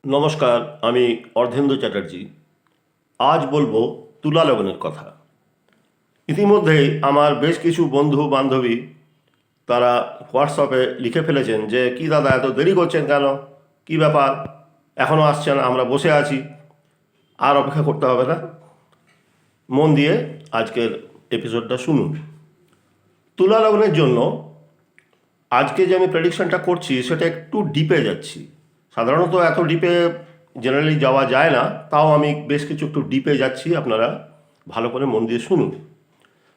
নমস্কার, আমি অর্ধেন্দ্র চ্যাটার্জি। আজ বলবো তুলা লগ্নের কথা। ইতিমধ্যেই আমার বেশ কিছু বন্ধু বান্ধবী তারা হোয়াটসঅ্যাপে লিখে ফেলেছেন যে কি দাদা এত দেরি করছেন কেন, কি ব্যাপার, এখনও আসছেন, আমরা বসে আছি, আর অপেক্ষা করতে হবে না। মন দিয়ে আজকের এপিসোডটা শুনুন। তুলা লগ্নের জন্য আজকে যে আমি প্রেডিকশনটা করছি সেটা একটু ডিপে যাচ্ছি। সাধারণত এত ডিপে জেনারেলি যাওয়া যায় না, তাও আমি বেশ কিছু একটু ডিপে যাচ্ছি, আপনারা ভালো করে মন দিয়ে শুনুন।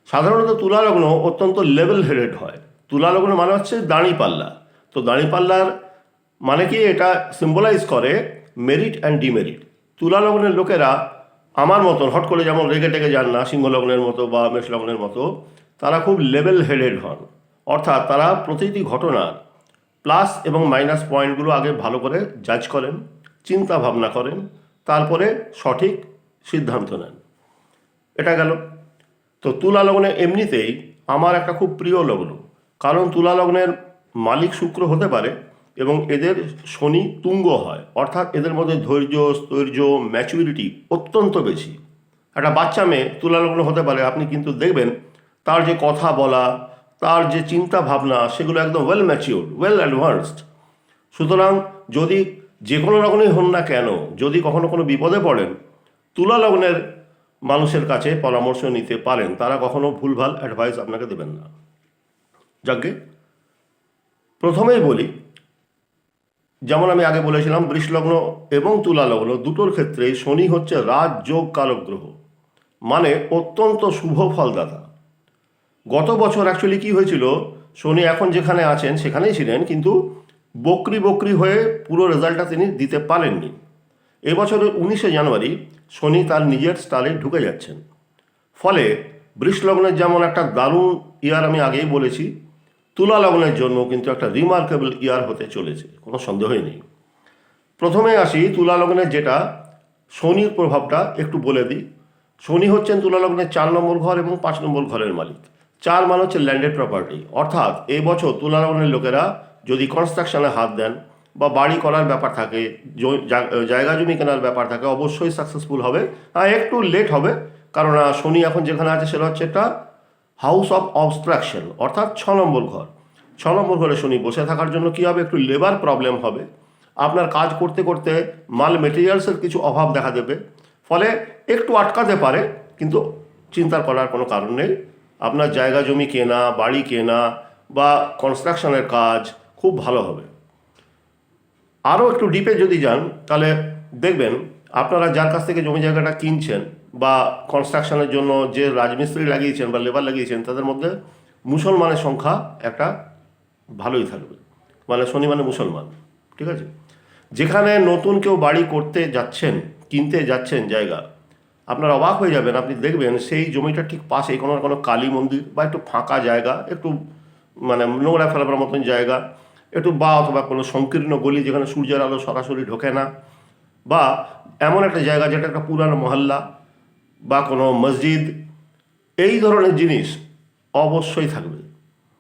সাধারণত তুলা লগ্ন অত্যন্ত লেভেল হেডেড হয়। তুলা লগ্ন মানে হচ্ছে দাঁড়িপাল্লা। তো দাঁড়িপাল্লার মানে কি, এটা সিম্বলাইজ করে মেরিট অ্যান্ড ডিমেরিট। তুলা লগ্নের লোকেরা আমার মতন হট করে যেমন রেগে টেগে যান না সিংহ লগ্নের মতো বা মেষ লগ্নের মতো, তারা খুব লেভেল হেডেড হন। অর্থাৎ তারা প্রতিটি ঘটনার প্লাস এবং মাইনাস পয়েন্টগুলো আগে ভালো করে জাজ করেন, চিন্তা ভাবনা করেন, তারপরে সঠিক সিদ্ধান্ত নেন। এটা গেল। তো তুলা লগ্নে এমনিতেই আমার একটা খুব প্রিয় লগ্ন, কারণ তুলা লগ্নের মালিক শুক্র হতে পারে এবং এদের শনি তুঙ্গ হয়, অর্থাৎ এদের মধ্যে ধৈর্য, স্থৈর্য, ম্যাচুরিটি অত্যন্ত বেশি। একটা বাচ্চা মেয়ে তুলা লগ্ন হতে পারে, আপনি কিন্তু দেখবেন তার যে কথা বলা, তার যে চিন্তা ভাবনা, সেগুলো একদম ওয়েল ম্যাচিওর্ড, ওয়েল অ্যাডভান্সড। সুতরাং যদি যে কোনো লগ্নেই হন না কেন, যদি কখনো কোনো বিপদে পড়েন, তুলা লগ্নের মানুষের কাছে পরামর্শ নিতে পারেন, তারা কখনো ভুলভাল অ্যাডভাইস আপনাকে দেবেন না। যাকে প্রথমেই বলি, যেমন আমি আগে বলেছিলাম, বৃষলগ্ন এবং তুলা লগ্ন দুটোর ক্ষেত্রেই শনি হচ্ছে রাজযোগ কারক গ্রহ, মানে অত্যন্ত শুভ ফলদাতা। গত বছর অ্যাকচুয়ালি কি হয়েছিল, শনি এখন যেখানে আছেন সেখানেই ছিলেন, কিন্তু বকরি বকরি হয়ে পুরো রেজাল্টটা তিনি দিতে পারেননি। এবছরের 19শে জানুয়ারি শনি তার নিজের স্টারে ঢুকে যাচ্ছেন। ফলে বৃষলগ্নের যেমন একটা দারুণ ইয়ার আমি আগেই বলেছি, তুলা লগ্নের জন্য কিন্তু একটা রিমার্কেবল ইয়ার হতে চলেছে, কোনো সন্দেহই নেই। প্রথমে আসি তুলা লগ্নের যেটা শনির প্রভাবটা একটু বলে দিই। শনি হচ্ছেন তুলা লগ্নের 4 নম্বর ঘর এবং 5 নম্বর ঘরের মালিক। 4 মানে হচ্ছে ল্যান্ডেড প্রপার্টি, অর্থাৎ এই বছর তুলা লগ্নের লোকেরা যদি কনস্ট্রাকশনে হাত দেন বা বাড়ি করার ব্যাপার থাকে, জায়গা জমি কেনার ব্যাপার থাকে, অবশ্যই সাকসেসফুল হবে। হ্যাঁ, একটু লেট হবে, কারণ শনি এখন যেখানে আছে সেটা হচ্ছে একটা হাউস অফ অবস্ট্রাকশন, অর্থাৎ 6 নম্বর ঘর। 6 নম্বর ঘরে শনি বসে থাকার জন্য কী হবে, একটু লেবার প্রবলেম হবে। আপনার কাজ করতে করতে মাল মেটেরিয়ালসের কিছু অভাব দেখা দেবে, ফলে একটু আটকাতে পারে, কিন্তু চিন্তা করার কোনো কারণ নেই। আপনার জায়গা জমি কেনা, বাড়ি কেনা বা কনস্ট্রাকশনের কাজ খুব ভালো হবে। আরও একটু ডিপে যদি যান, তাহলে দেখবেন আপনারা যার কাছ থেকে জমি জায়গাটা কিনছেন বা কনস্ট্রাকশনের জন্য যে রাজমিস্ত্রি লাগিয়েছেন বা লেবার লাগিয়েছেন, তাদের মধ্যে মুসলমানের সংখ্যা একটা ভালোই থাকবে। মানে শনি মানে মুসলমান, ঠিক আছে। যেখানে নতুন কেউ বাড়ি করতে যাচ্ছেন, কিনতে যাচ্ছেন জায়গা, আপনারা অবাক হয়ে যাবেন, আপনি দেখবেন সেই জমিটার ঠিক পাশেই কোনো কোনো কালী মন্দির বা একটু ফাঁকা জায়গা, একটু মানে নোংরা ফেলাবার মতন জায়গা, একটু বা অথবা কোনো সংকীর্ণ গলি যেখানে সূর্যের আলো সরাসরি ঢোকে না, বা এমন একটা জায়গা যেটা একটা পুরানো মহল্লা বা কোনো মসজিদ, এই ধরনের জিনিস অবশ্যই থাকবে।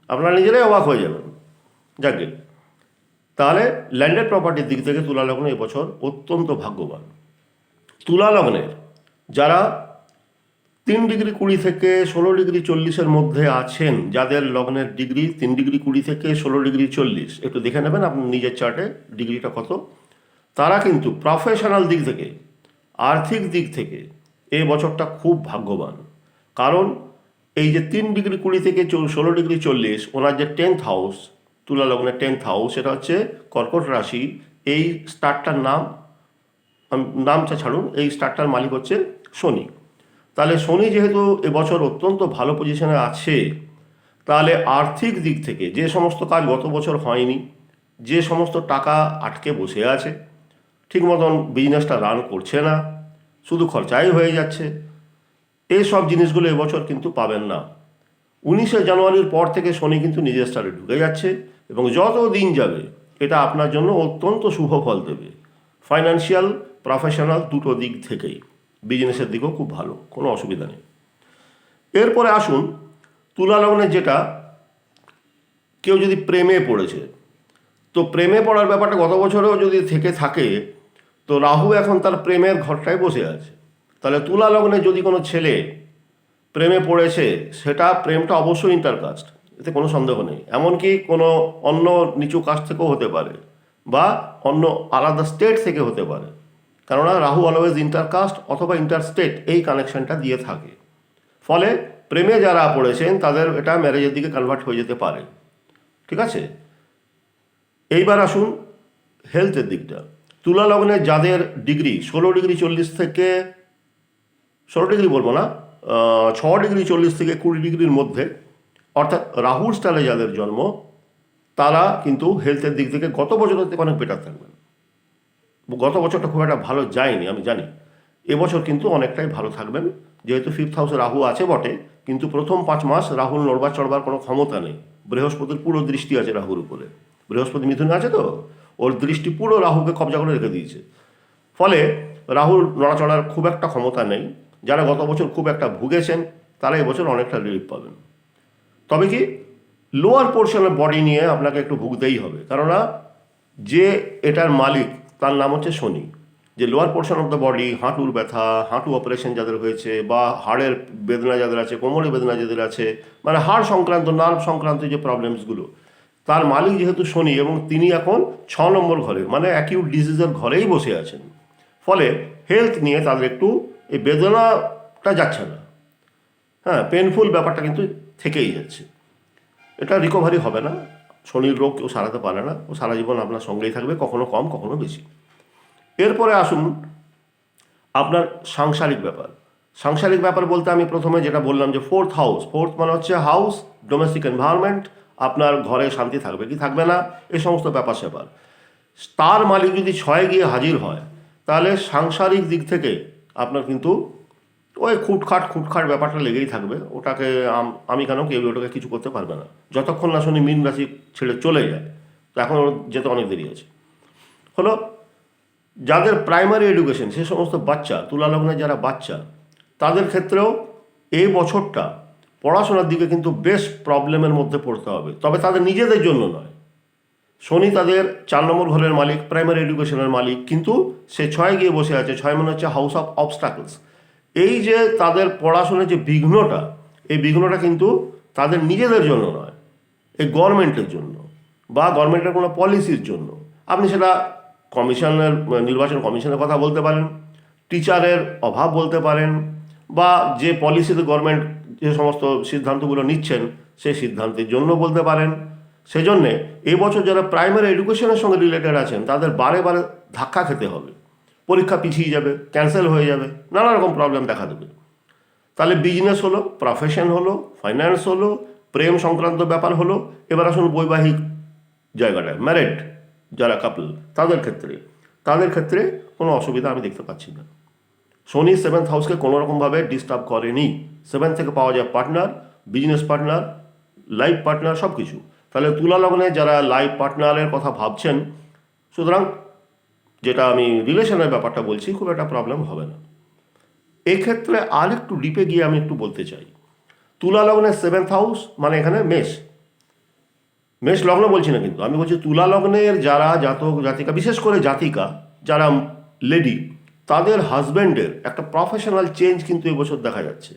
আপনারা নিজেরাই অবাক হয়ে যাবেন। যাকে তাহলে ল্যান্ডেড প্রপার্টির দিক থেকে তুলা লগ্ন এবছর অত্যন্ত ভাগ্যবান। তুলা লগ্নের যারা 3°20 থেকে 16°40 মধ্যে আছেন, যাদের লগ্নের ডিগ্রি 3°20 থেকে 16°40, একটু দেখে নেবেন আপনার নিজের চার্টে ডিগ্রিটা কত, তারা কিন্তু প্রফেশনাল দিক থেকে, আর্থিক দিক থেকে এই বছরটা খুব ভাগ্যবান। কারণ এই যে 3°20 থেকে 16°40, ওনার যে 10th হাউস, তুলা লগ্নের 10th হাউস, সেটা হচ্ছে কর্কট রাশি। এই স্টারটার নামটা ছাড়ুন, এই স্টারটার মালিক হচ্ছে শনি। তাহলে শনি যেহেতু এবছর অত্যন্ত ভালো পজিশনে আছে, তাহলে আর্থিক দিক থেকে যে সমস্ত কাজ গত বছর হয়নি, যে সমস্ত টাকা আটকে বসে আছে, ঠিক মতন বিজনেসটা রান করছে না, শুধু খরচাই হয়ে যাচ্ছে, এই সব জিনিসগুলো এবছর কিন্তু পাবেন না। 19শে জানুয়ারির পর থেকে শনি কিন্তু নিজের স্টারে ঢুকে যাচ্ছে এবং যত দিন যাবে এটা আপনার জন্য অত্যন্ত শুভ ফল দেবে। ফাইন্যান্সিয়াল, প্রফেশনাল দুটো দিক থেকেই, বিজনেসের দিকেও খুব ভালো, কোনো অসুবিধা নেই। এরপরে আসুন তুলা লগ্নের যেটা, কেউ যদি প্রেমে পড়েছে, তো প্রেমে পড়ার ব্যাপারটা গত বছরেও যদি থেকে থাকে, তো রাহু এখন তার প্রেমের ঘরটায় বসে আছে। তাহলে তুলা লগ্নে যদি কোনো ছেলে প্রেমে পড়েছে, সেটা প্রেমটা অবশ্যই ইন্টারকাস্ট, এতে কোনো সন্দেহ নেই। এমনকি কোনো অন্য নিচু কাস্ট থেকেও হতে পারে বা অন্য আলাদা স্টেট থেকে হতে পারে, কেননা রাহু অলওয়েজ ইন্টারকাস্ট অথবা ইন্টারস্টেট এই কানেকশনটা দিয়ে থাকে। ফলে প্রেমে যারা পড়েছেন তাদের এটা ম্যারেজের দিকে কনভার্ট হয়ে যেতে পারে। ঠিক আছে, এইবার আসুন হেলথের দিকটা। তুলা লগ্নে যাদের ডিগ্রি 16°40 থেকে 16° বলবো না, 6°40 থেকে 20°-র মধ্যে, অর্থাৎ রাহুর স্টাইলে যাদের জন্ম, তারা কিন্তু হেলথের দিক থেকে গত বছরের থেকে অনেক বেটার থাকবেন। গত বছরটা খুব একটা ভালো যায়নি আমি জানি, এবছর কিন্তু অনেকটাই ভালো থাকবেন। যেহেতু 5th হাউসে রাহু আছে বটে, কিন্তু প্রথম 5 মাস রাহুর নড়বার চড়বার কোনো ক্ষমতা নেই। বৃহস্পতির পুরো দৃষ্টি আছে রাহুর উপরে, বৃহস্পতি মিথুনে আছে, তো ওর দৃষ্টি পুরো রাহুকে কবজা করে রেখে দিয়েছে। ফলে রাহুর নড়াচড়ার খুব একটা ক্ষমতা নেই। যারা গত বছর খুব একটা ভুগেছেন তারা এবছর অনেকটা রিলিফ পাবেন। তবে কি লোয়ার পোর্শনের বডি নিয়ে আপনাকে একটু ভুগতেই হবে, কেননা যে এটার মালিক তার নাম হচ্ছে শনি। যে lower portion of the body, হাঁটুর ব্যথা, হাঁটু অপারেশন যাদের হয়েছে, বা হাড়ের বেদনা যাদের আছে, কোমরের বেদনা যাদের আছে, মানে হাড় সংক্রান্ত, নার্ভ সংক্রান্ত যে প্রবলেমসগুলো, তার মালিক যেহেতু শনি এবং তিনি এখন 6 নম্বর ঘরে, মানে অ্যাকিউট ডিজিজের ঘরেই বসে আছেন। ফলে হেলথ নিয়ে তাদের একটু এই বেদনাটা যাচ্ছে না, হ্যাঁ, পেনফুল ব্যাপারটা কিন্তু থেকেই যাচ্ছে। এটা রিকভারি হবে না। শনির রোগ কেউ সারাতে পারে না, ও সারা জীবন আপনার সঙ্গেই থাকবে, কখনো কম কখনো বেশি। এরপরে আসুন আপনার সাংসারিক ব্যাপার। সাংসারিক ব্যাপার বলতে আমি প্রথমে যেটা বললাম যে 4th হাউস, 4th মানে হচ্ছে হাউস, ডোমেস্টিক এনভায়রনমেন্ট, আপনার ঘরে শান্তি থাকবে কি থাকবে না, এই সমস্ত ব্যাপার স্যাপার। তার মালিক যদি 6 গিয়ে হাজির হয়, তাহলে সাংসারিক দিক থেকে আপনার কিন্তু ওই খুটখাট ব্যাপারটা লেগেই থাকবে। ওটাকে আমি কেন, কেউ ওটাকে কিছু করতে পারবে না যতক্ষণ না শনি মীন রাশি ছেড়ে চলে যায়। তো এখন ওর যেতে অনেক দেরি আছে। হলো যাদের প্রাইমারি এডুকেশন, সে সমস্ত বাচ্চা, তুলা লগ্নে যারা বাচ্চা, তাদের ক্ষেত্রেও এই বছরটা পড়াশোনার দিকে কিন্তু বেশ প্রবলেমের মধ্যে পড়তে হবে, তবে তাদের নিজেদের জন্য নয়। শনি তাদের 4 নম্বর ঘরের মালিক, প্রাইমারি এডুকেশনের মালিক, কিন্তু সে 6 গিয়ে বসে আছে। 6 মানে হচ্ছে হাউস অফ অবস্টাকলস। এই যে তাদের পড়াশোনার যে বিঘ্নটা, এই বিঘ্নটা কিন্তু তাদের নিজেদের জন্য নয়, এই গভর্নমেন্টের জন্য বা গভর্নমেন্টের কোনো পলিসির জন্য। আপনি সেটা কমিশনের, নির্বাচন কমিশনের কথা বলতে পারেন, টিচারের অভাব বলতে পারেন, বা যে পলিসিতে গভর্নমেন্ট যে সমস্ত সিদ্ধান্তগুলো নিচ্ছেন সেই সিদ্ধান্তের জন্য বলতে পারেন। সেজন্যে এবছর যারা প্রাইমারি এডুকেশনের সঙ্গে রিলেটেড আছেন তাদের বারে বারে ধাক্কা খেতে হবে, পরীক্ষা পিছিয়ে যাবে, ক্যান্সেল হয়ে যাবে, নানা রকম প্রবলেম দেখা দেবে। তাহলে বিজনেস হলো, প্রফেশন হলো, ফাইন্যান্স হলো, প্রেম সংক্রান্ত ব্যাপার হলো। এবার আসুন বৈবাহিক জায়গাটায়, ম্যারেড যারা কাপল, তাদের ক্ষেত্রে কোনো অসুবিধা আমি দেখতে পাচ্ছি না। শনি 7th হাউসকে কোনো রকমভাবে ডিস্টার্ব করেনি। 7 থেকে পাওয়া যায় partner, business partner, life partner, সব কিছু। তাহলে তুলা লগ্নে যারা লাইফ পার্টনারের কথা ভাবছেন, সুতরাং যেটা আমি রিলেশনের ব্যাপারটা বলছি, খুব একটা প্রবলেম হবে না। এক্ষেত্রে আর একটু ডিপে গিয়ে আমি একটু বলতে চাই, তুলা লগ্নের 7th হাউস মানে এখানে মেষ লগ্ন বলছি না, কিন্তু আমি বলছি তুলা লগ্নের যারা জাতক জাতিকা, বিশেষ করে জাতিকা যারা লেডি, তাদের হাজব্যান্ডের একটা প্রফেশনাল চেঞ্জ কিন্তু এবছর দেখা যাচ্ছে।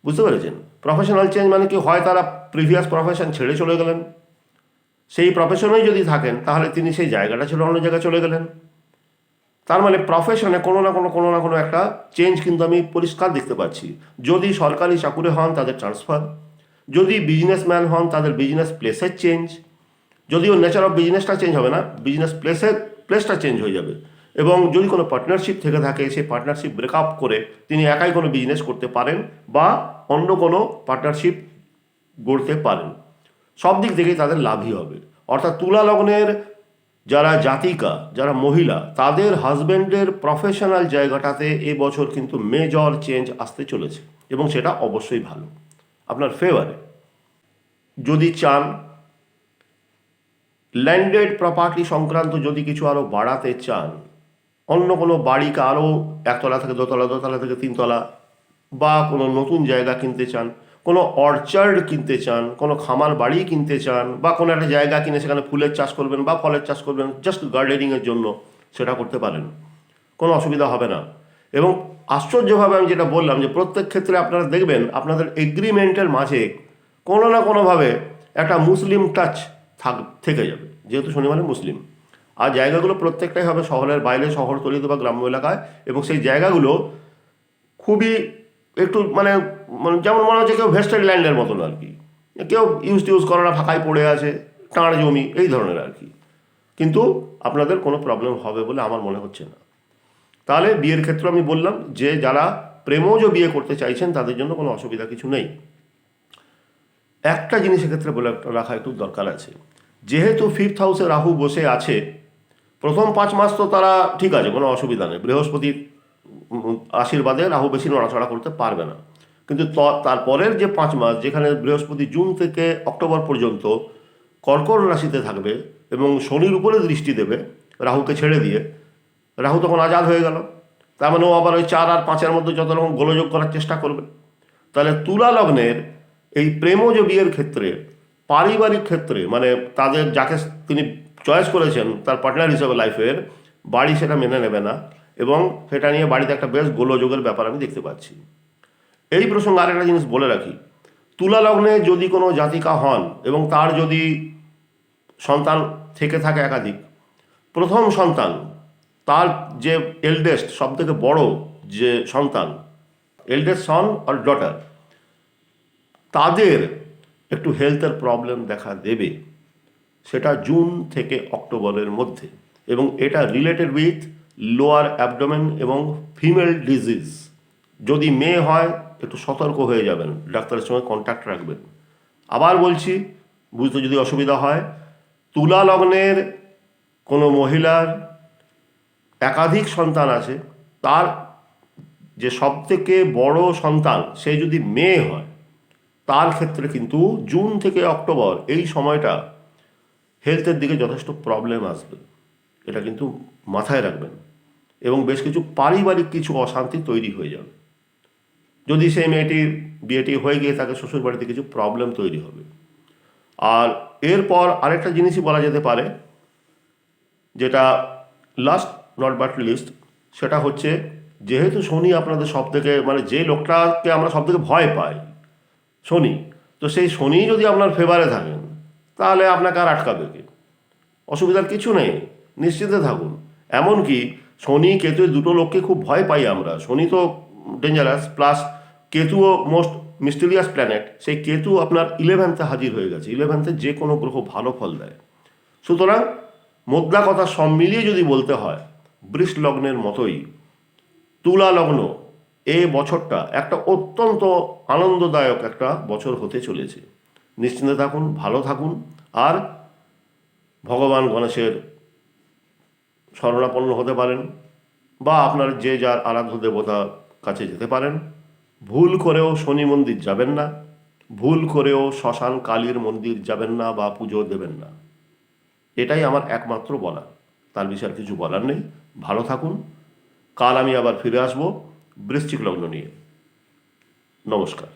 বুঝতে পেরেছেন? প্রফেশনাল চেঞ্জ মানে কি, হয় তারা প্রিভিয়াস প্রফেশন ছেড়ে চলে গেলেন, সেই প্রফেশনেই যদি থাকেন তাহলে তিনি সেই জায়গাটা ছেড়ে অন্য জায়গায় চলে গেলেন। তার মানে প্রফেশনে কোনো না কোনো একটা চেঞ্জ কিন্তু আমি পরিষ্কার দেখতে পাচ্ছি। যদি সরকারি চাকুরে হন তাদের ট্রান্সফার, যদি বিজনেসম্যান হন তাদের বিজনেস প্লেসের চেঞ্জ, যদিও নেচার অফ বিজনেসটা চেঞ্জ হবে না, বিজনেস প্লেসটা চেঞ্জ হয়ে যাবে। এবং যদি কোনো পার্টনারশিপ থেকে থাকে, সেই পার্টনারশিপ ব্রেকআপ করে তিনি একাই কোনো বিজনেস করতে পারেন বা অন্য কোনো পার্টনারশিপ গড়তে পারেন। সব দিক থেকেই তাদের লাভই হবে। অর্থাৎ তুলা লগ্নের যারা জাতিকা, যারা মহিলা, তাদের হাজব্যান্ডের প্রফেশনাল জায়গাটাতে এবছর কিন্তু মেজর চেঞ্জ আসতে চলেছে, এবং সেটা অবশ্যই ভালো, আপনার ফেভারে। যদি চান ল্যান্ডেড প্রপার্টি সংক্রান্ত যদি কিছু আরও বাড়াতে চান, অন্য কোনো বাড়িকে আরও 1তলা থেকে 2তলা, 2তলা থেকে 3তলা, বা কোনো নতুন জায়গা কিনতে চান, কোনো অর্চার্ড কিনতে চান, কোনো খামার বাড়ি কিনতে চান, বা কোনো একটা জায়গা কিনে সেখানে ফুলের চাষ করবেন বা ফলের চাষ করবেন জাস্ট গার্ডেনিংয়ের জন্য, সেটা করতে পারেন, কোনো অসুবিধা হবে না। এবং আশ্চর্যভাবে আমি যেটা বললাম যে প্রত্যেক ক্ষেত্রে আপনারা দেখবেন আপনাদের এগ্রিমেন্টের মাঝে কোনো না কোনোভাবে একটা মুসলিম টাচ থেকে যাবে, যেহেতু শনি মানে মুসলিম। আর জায়গাগুলো প্রত্যেকটাই হবে শহরের বাইরে, শহরতলিতে বা গ্রাম্য এলাকায়, এবং সেই জায়গাগুলো খুবই একটু মানে যেমন মনে হচ্ছে কেউ ভেস্টেড ল্যান্ডের মতন আর কি, কেউ ইউজ করে না, ফাঁকায় পড়ে আছে, টাঁড় জমি এই ধরনের আর কি। কিন্তু আপনাদের কোনো প্রবলেম হবে বলে আমার মনে হচ্ছে না। তাহলে বিয়ের ক্ষেত্রে আমি বললাম যে যারা প্রেমজ বিয়ে করতে চাইছেন তাদের জন্য কোনো অসুবিধা কিছু নেই। একটা জিনিস এক্ষেত্রে বলে রাখা একটু দরকার আছে, যেহেতু 5th হাউসে রাহু বসে আছে, প্রথম 5 মাস তো তারা ঠিক আছে, কোনো অসুবিধা নেই, বৃহস্পতির আশীর্বাদে রাহু বেশি নড়াচড়া করতে পারবে না। কিন্তু তারপরের যে 5 মাস, যেখানে বৃহস্পতি জুন থেকে অক্টোবর পর্যন্ত কর্কট রাশিতে থাকবে এবং শনির উপরে দৃষ্টি দেবে রাহুকে ছেড়ে দিয়ে, রাহু তখন আজাদ হয়ে গেল। তার মানে ও আবার ওই 4 আর 5-এর মধ্যে যত রকম গোলযোগ করার চেষ্টা করবে। তাহলে তুলা লগ্নের এই প্রেমজ বিয়ের ক্ষেত্রে, পারিবারিক ক্ষেত্রে, মানে তাদের যাকে তিনি চয়েস করেছেন তার পার্টনার হিসেবে লাইফের, বাড়ি সেটা মেনে নেবে না, এবং সেটা নিয়ে বাড়িতে একটা বেশ গোলযোগের ব্যাপার আমি দেখতে পাচ্ছি। এই প্রসঙ্গে আরেকটা জিনিস বলে রাখি, তুলা লগ্নে যদি কোনো জাতিকা হন এবং তার যদি সন্তান থেকে থাকে একাধিক, প্রথম সন্তান তার যে এল্ডেস্ট সব থেকে বড় যে সন্তান, এল্ডেস্ট সন আর ডটার, তাদের একটু হেলথের প্রবলেম দেখা দেবে, সেটা জুন থেকে অক্টোবরের মধ্যে, এবং এটা রিলেটেড উইথ লোয়ার অ্যাবডোমেন এবং ফিমেল ডিজিজ। যদি মেয়ে হয় একটু সতর্ক হয়ে যাবেন, ডাক্তারের সঙ্গে কন্ট্যাক্ট রাখবেন। আবার বলছি, বুঝতে যদি অসুবিধা হয়, তুলা লগ্নের কোনো মহিলার একাধিক সন্তান আছে, তার যে সবথেকে বড় সন্তান সে যদি মেয়ে হয়, তার ক্ষেত্রে কিন্তু জুন থেকে অক্টোবর এই সময়টা হেলথের দিকে যথেষ্ট প্রবলেম আসবে, এটা কিন্তু মাথায় রাখবেন। এবং বেশ কিছু পারিবারিক কিছু অশান্তি তৈরি হয়ে যাবে। যদি সেই মেয়েটির বিয়েটি হয়ে গিয়ে থাকে, শ্বশুর বাড়িতে কিছু প্রবলেম তৈরি হবে। আর এরপর আরেকটা জিনিসই বলা যেতে পারে, যেটা লাস্ট নট বাট লিস্ট, সেটা হচ্ছে যেহেতু শনি আপনাদের সব থেকে, মানে যে লোকটাকে আমরা সব থেকে ভয় পাই শনি, তো সেই শনি যদি আপনার ফেভারে থাকেন তাহলে আপনাকে আর আটকাবে কে? অসুবিধার কিছু নেই, নিশ্চিন্তে থাকুন। এমনকি শনি কেতু দুটো লোককে খুব ভয় পাই আমরা, শনি তো ডেঞ্জারাস, প্লাস কেতুও মোস্ট মিস্টিরিয়াস প্ল্যানেট। সেই কেতু আপনার 11th হাজির হয়ে গেছে, 11th যে কোনো গ্রহ ভালো ফল দেয়। সুতরাং মোদ্দা কথা সব মিলিয়ে যদি বলতে হয়, বৃষ লগ্নের মতোই তুলা লগ্ন এই বছরটা একটা অত্যন্ত আনন্দদায়ক একটা বছর হতে চলেছে। নিশ্চিন্তে থাকুন, ভালো থাকুন, আর ভগবান গণেশের শরণাপন্ন হতে পারেন, বা আপনার যে যার আরাধ্য দেবতার কাছে যেতে পারেন। ভুল করেও শনি মন্দির যাবেন না, ভুল করেও শ্মশান কালীর মন্দির যাবেন না বা পুজো দেবেন না। এটাই আমার একমাত্র বলা, তার বিষয়ে আর কিছু বলার নেই। ভালো থাকুন। কাল আমি আবার ফিরে আসবো বৃশ্চিক লগ্ন নিয়ে। নমস্কার।